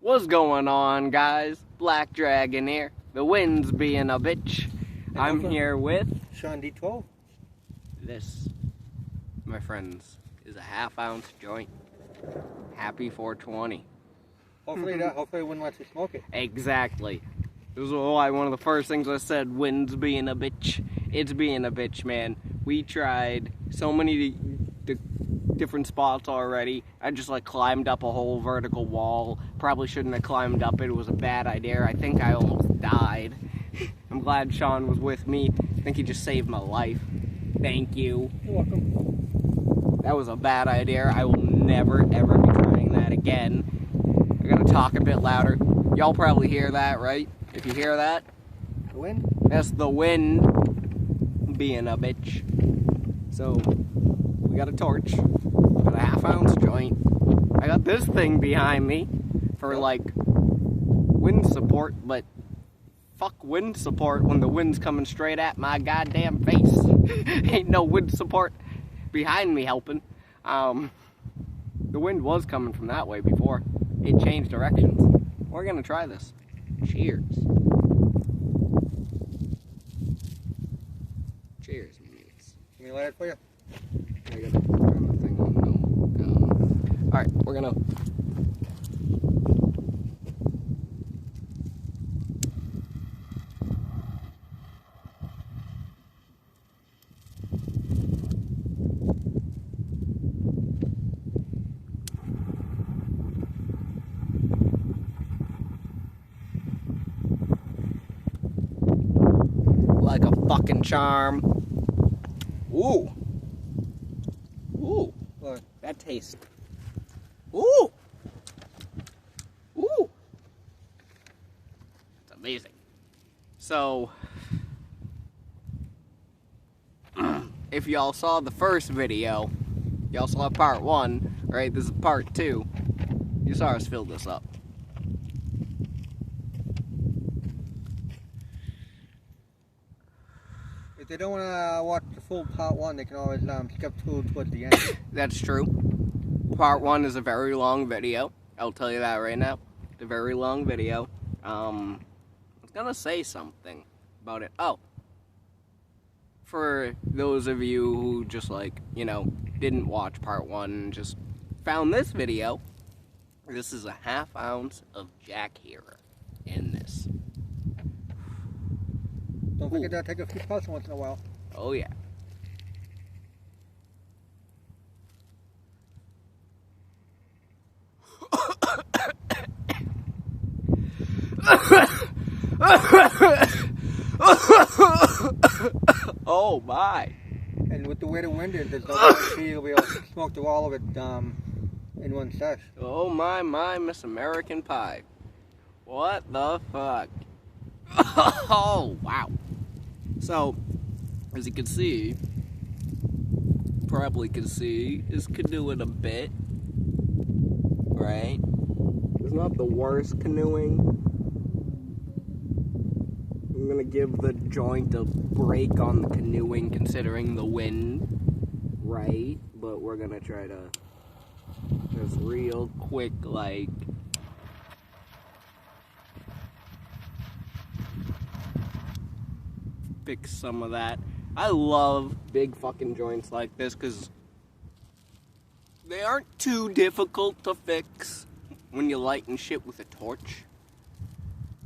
What's going on, guys? Black Dragon here. The wind's being a bitch. I'm here with Sean D12. This, my friends, is a half-ounce joint. Happy 420. Hopefully it wouldn't let you smoke it. Exactly. This is why one of the first things I said, wind's being a bitch. It's being a bitch, man. We tried so many different spots already. I just climbed up a whole vertical wall. Probably shouldn't have climbed up it. It was a bad idea. I think I almost died. I'm glad Sean was with me. I think he just saved my life. Thank you. You're welcome. That was a bad idea. I will never, ever be trying that again. I gotta talk a bit louder. Y'all probably hear that, right? If you hear that, The wind? that's the wind being a bitch. So, we got a torch. Got a half-ounce joint. I got this thing behind me for wind support, but fuck wind support when the wind's coming straight at my goddamn face. Ain't no wind support behind me helping. The wind was coming from that way before. It changed directions. We're gonna try this. Cheers. Cheers, mates. Can we light it for you? I gotta turn the thing on. No. Alright, we're gonna. Like a fucking charm. Ooh. Ooh. What? That tastes. Ooh. Ooh. It's amazing. So, if y'all saw the first video, y'all saw part 1, right? This is part 2. You saw us fill this up. If they don't want to watch the full part 1, they can always skip towards the end. That's true. Part 1 is a very long video. I'll tell you that right now. It's a very long video. I was gonna say something about it. Oh. For those of you who just didn't watch part 1 and just found this video, this is a half-ounce of Jack Herer in this. Don't forget to take a few puffs once in a while. Oh yeah. Oh my. And with the way the wind is, there's no guarantee you'll be able to smoke through all of it in one sesh. Oh my, Miss American Pie. What the fuck? Oh, wow. So, as you can see, probably can see, is canoeing a bit, right? It's not the worst canoeing. I'm gonna give the joint a break on the canoeing considering the wind, right? But we're gonna try to just real quick, fix some of that. I love big fucking joints like this because they aren't too difficult to fix when you lighten shit with a torch.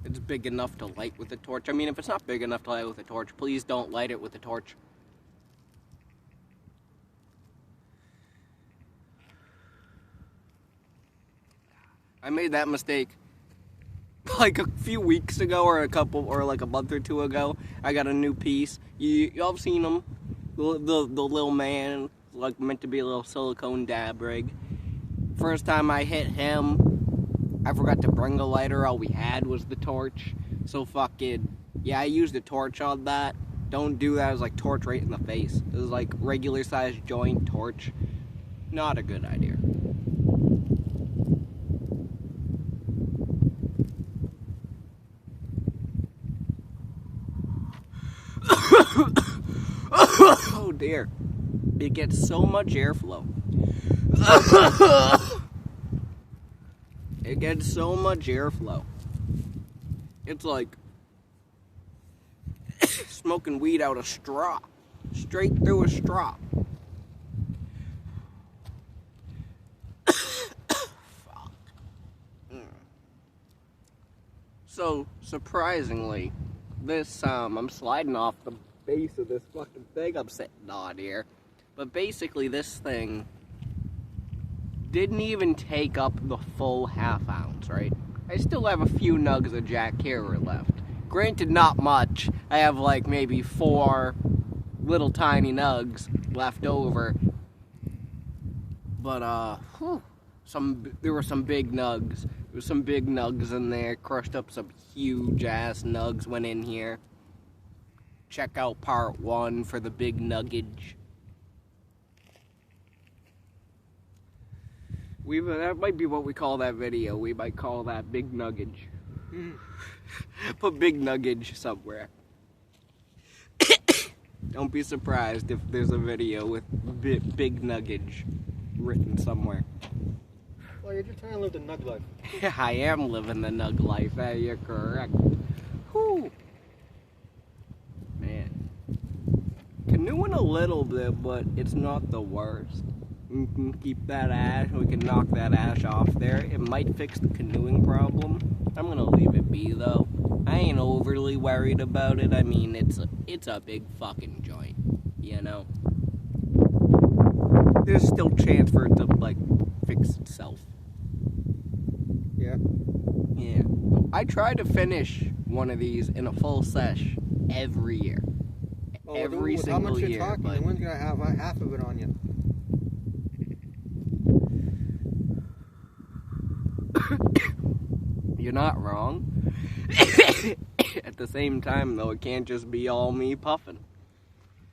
It's big enough to light with a torch. I mean, if it's not big enough to light with a torch, please don't light it with a torch. I made that mistake a few weeks ago or a month or two ago. I got a new piece. Y'all have seen him. The little man, meant to be a little silicone dab rig. First time I hit him, I forgot to bring a lighter. All we had was the torch. So yeah, I used a torch on that. Don't do that. It was torch right in the face. It was regular sized joint torch. Not a good idea. Oh dear. It gets so much airflow. It gets so much airflow. It's like smoking weed out a straw. Straight through a straw. Fuck. So, surprisingly, this, I'm sliding off the base of this fucking thing I'm sitting on here. But basically, this thing didn't even take up the full half ounce, right? I still have a few nugs of Jack Herer left. Granted, not much. I have like maybe 4 little tiny nugs left over. But, there were some big nugs. There was some big nugs in there. Crushed up some huge ass nugs went in here. Check out part 1 for the big nuggage. That might be what we call that video. We might call that big nuggage. Put big nuggage somewhere. Don't be surprised if there's a video with big nuggage written somewhere. Well, you're just trying to live the nug life. I am living the nug life. You're correct. Whew. Man. Canoeing a little bit, but it's not the worst. We can keep that ash, we can knock that ash off there. It might fix the canoeing problem. I'm gonna leave it be though. I ain't overly worried about it. I mean, it's a big fucking joint, you know? There's still chance for it to, like, fix itself. Yeah. Yeah. I try to finish one of these in a full sesh every year. Well, Every with single how much year. you're talking, But the one's gonna have half of it on you. You're not wrong. At the same time, though, it can't just be all me puffing.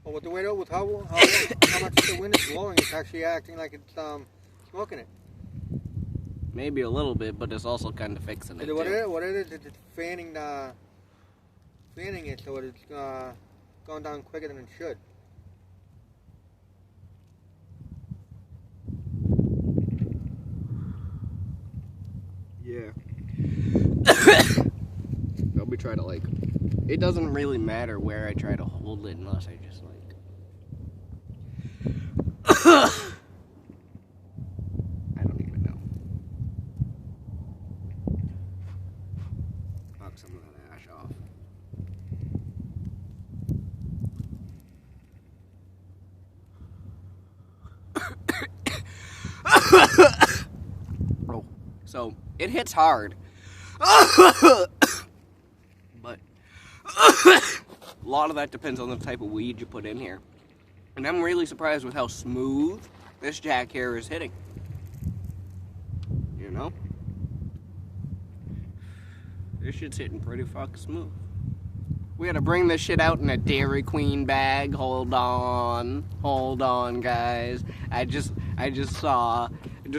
Well, with the window, with how much the wind is blowing, it's actually acting like it's smoking it. Maybe a little bit, but it's also kind of fixing it. What Too. it is, it's fanning it so it's going down quicker than it should. Yeah. I'll be trying to, like, it doesn't really matter where I try to hold it unless I just, like, I don't even know. Knock some of that ash off. Oh, so it hits hard. But a lot of that depends on the type of weed you put in here. And I'm really surprised with how smooth this Jack Herer is hitting. You know? This shit's hitting pretty fucking smooth. We gotta bring this shit out in a Dairy Queen bag. Hold on, guys. I just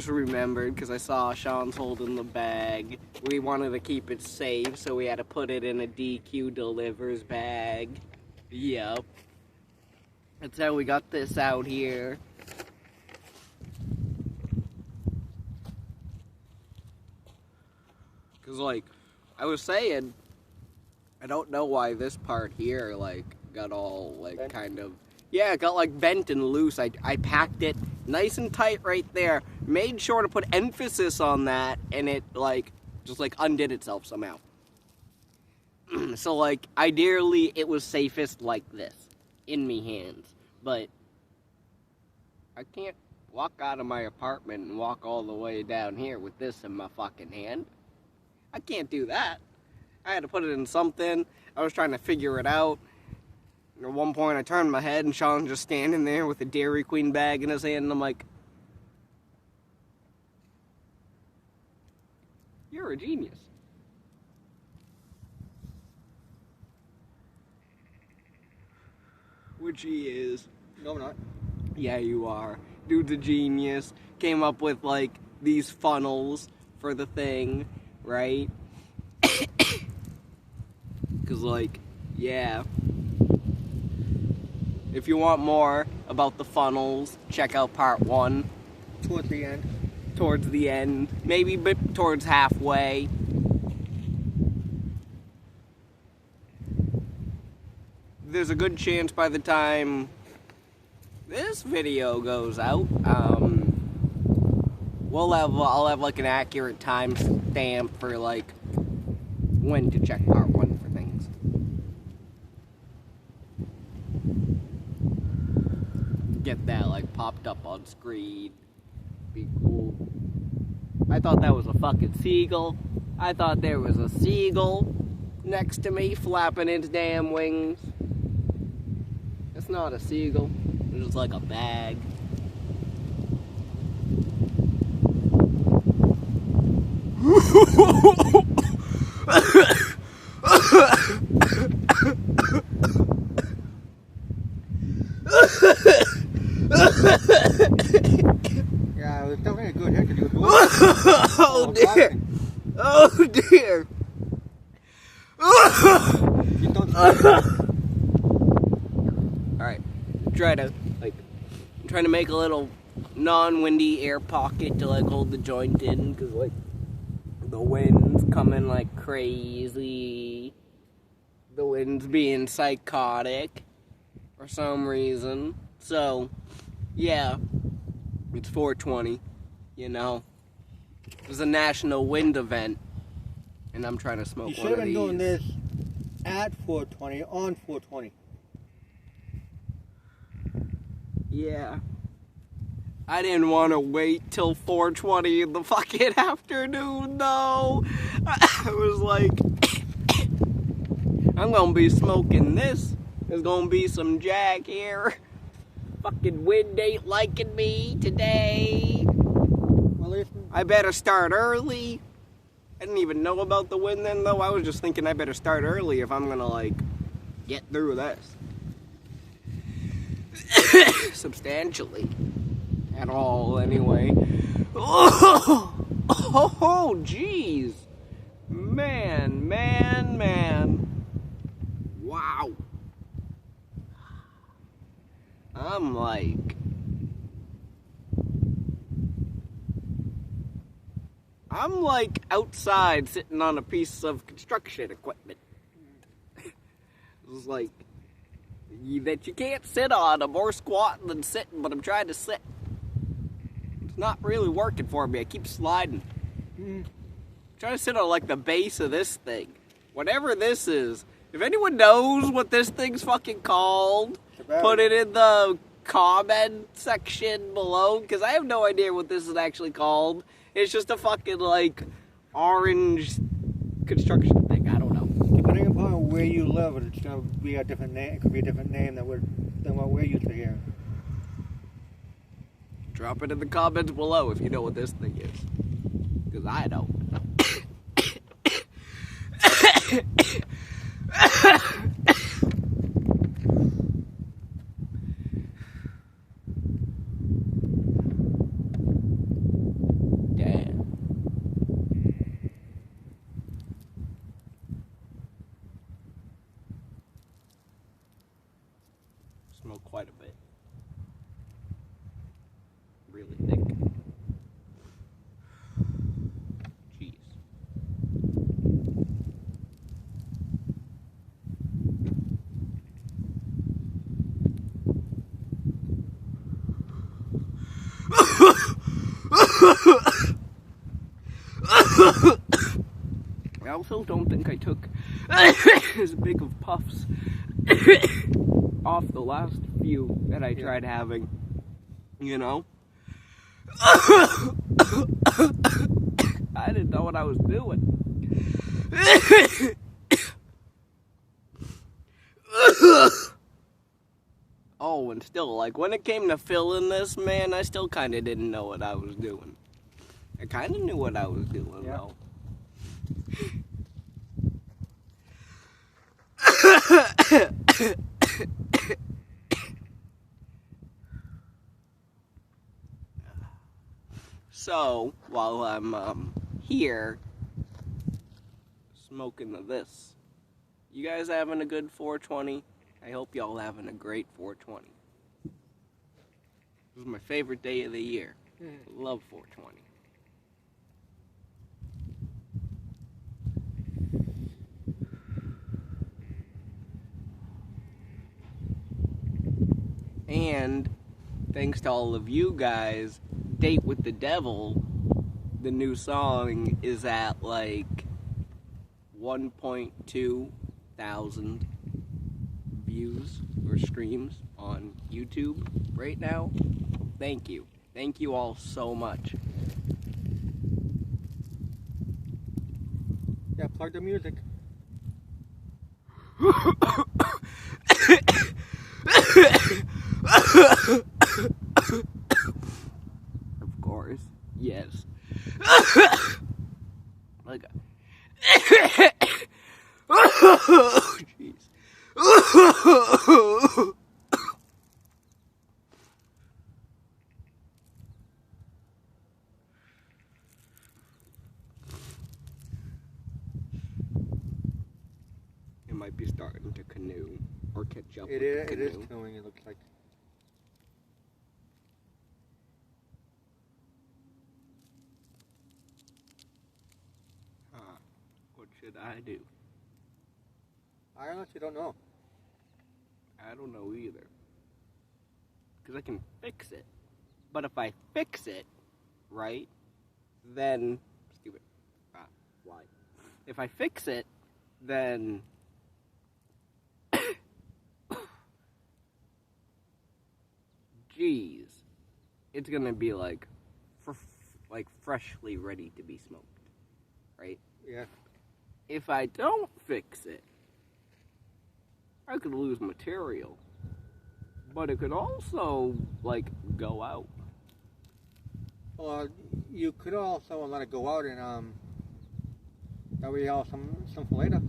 remembered because I saw Sean's holding the bag. We wanted to keep it safe, so we had to put it in a DQ Delivers bag. Yep. That's how we got this out here. Because, like, I was saying, I don't know why this part here, like, got all, like, bent. Kind of... Yeah, it got, like, bent and loose. I packed it nice and tight right there. Made sure to put emphasis on that, and it, like, just, like, undid itself somehow. So, like, ideally, it was safest like this, in me hands. But I can't walk out of my apartment and walk all the way down here with this in my fucking hand. I can't do that. I had to put it in something. I was trying to figure it out. At one point, I turned my head, and Sean's just standing there with a Dairy Queen bag in his hand, and I'm like, you're a genius. Which he is. No, I'm not. Yeah, you are. Dude's a genius. Came up with, like, these funnels for the thing, right? Because, like, yeah. If you want more about the funnels, check out part 1. Towards the end. towards the end, maybe bit towards halfway. There's a good chance by the time this video goes out, I'll have like an accurate time stamp for like when to check part 1 for things. Get that like popped up on screen. Be cool. I thought that was a fucking seagull. I thought there was a seagull next to me flapping its damn wings. It's not a seagull. It's just like a bag. Yeah, it was definitely a good hit. 'Cause you were doing Oh dear! Oh dear! You don't Alright, I'm trying to make a little non-windy air pocket to like hold the joint in, because like the wind's coming like crazy. The wind's being psychotic for some reason. So, yeah, it's 420, you know. There's a national wind event, and I'm trying to smoke You one should of have these. been doing this at 420, on 420. Yeah. I didn't want to wait till 4:20 in the fucking afternoon, though. I was like, I'm gonna be smoking this. There's gonna be some Jack here. Fucking wind ain't liking me today. Well, listen, I better start early. I didn't even know about the wind then, though. I was just thinking I better start early if I'm gonna, like, get through this. Substantially. At all, anyway. Oh, jeez. Man. Wow. I'm like outside sitting on a piece of construction equipment. It's like that you can't sit on. I'm more squatting than sitting, but I'm trying to sit. It's not really working for me. I keep sliding. I'm trying to sit on like the base of this thing. Whatever this is. If anyone knows what this thing's fucking called, put it in the comment section below, because I have no idea what this is actually called. It's just a fucking like orange construction thing. I don't know. depending upon where you live, it's going to be a different name. It could be a different name than what we're used to here. Drop it in the comments below if you know what this thing is. Because I don't. Damn. Smoke quite a bit. Really thick. Jeez. I also don't think I took as big of puffs off the last few that I tried having, you know? I didn't know what I was doing. Oh, and still, like, when it came to filling this, man, I still kind of didn't know what I was doing. I kind of knew what I was doing, though. So, while I'm here smoking this, you guys having a good 420? I hope y'all having a great 420. This is my favorite day of the year. Love 420. And thanks to all of you guys, Date with the Devil, the new song, is at like 1.2 thousand views or streams on YouTube right now. Thank you. Thank you all so much. Yeah, plug the music. Of course. Yes. Like oh, jeez. It might be starting to canoe or catch up with the It canoe. is canoeing, it looks like. What should I do? I honestly don't know. I don't know either. Because I can fix it. But if I fix it, right, then... Stupid. Why? If I fix it, then... Jeez. It's gonna be like freshly ready to be smoked. Right? Yeah. If I don't fix it, I could lose material. But it could also, like, go out. Well, you could also let it go out and that way you have some for later.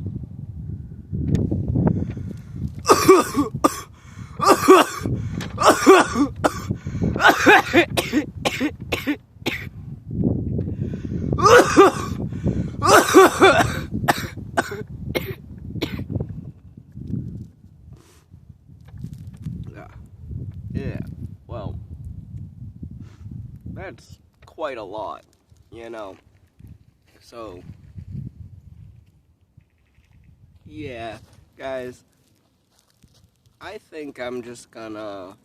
Yeah, well, that's quite a lot, you know. So, yeah, guys, I think I'm just gonna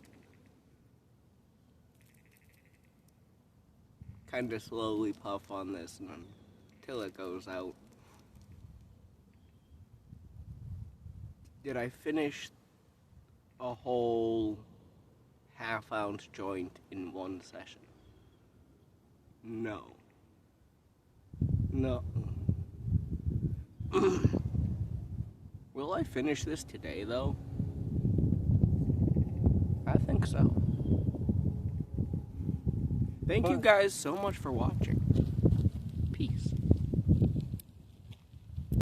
kind of slowly puff on this until it goes out. Did I finish a whole half-ounce joint in one session? No. No. Will I finish this today, though? I think so. Thank you guys so much for watching. Peace.